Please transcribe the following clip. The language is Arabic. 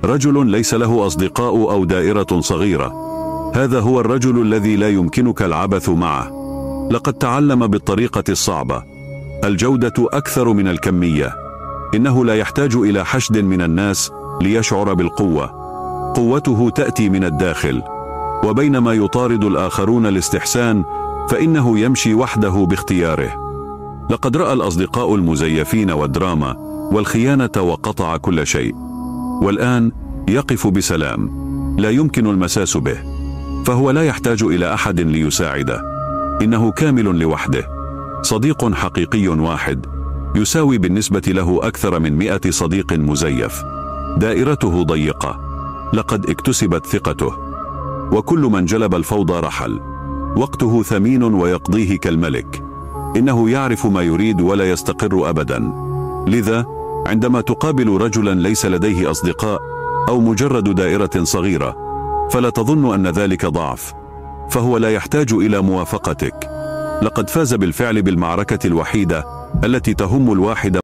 رجل ليس له أصدقاء أو دائرة صغيرة. هذا هو الرجل الذي لا يمكنك العبث معه. لقد تعلم بالطريقة الصعبة. الجودة أكثر من الكمية. إنه لا يحتاج إلى حشد من الناس ليشعر بالقوة. قوته تأتي من الداخل. وبينما يطارد الآخرون الاستحسان، فإنه يمشي وحده باختياره. لقد رأى الأصدقاء المزيفين والدراما والخيانة وقطع كل شيء. والآن يقف بسلام، لا يمكن المساس به. فهو لا يحتاج إلى أحد ليساعده. إنه كامل لوحده. صديق حقيقي واحد يساوي بالنسبة له أكثر من 100 صديق مزيف. دائرته ضيقة. لقد اكتسبت ثقته. وكل من جلب الفوضى رحل. وقته ثمين ويقضيه كالملك. إنه يعرف ما يريد ولا يستقر أبدا. لذا عندما تقابل رجلا ليس لديه أصدقاء أو مجرد دائرة صغيرة، فلا تظن أن ذلك ضعف. فهو لا يحتاج إلى موافقتك. لقد فاز بالفعل بالمعركة الوحيدة التي تهم الواحد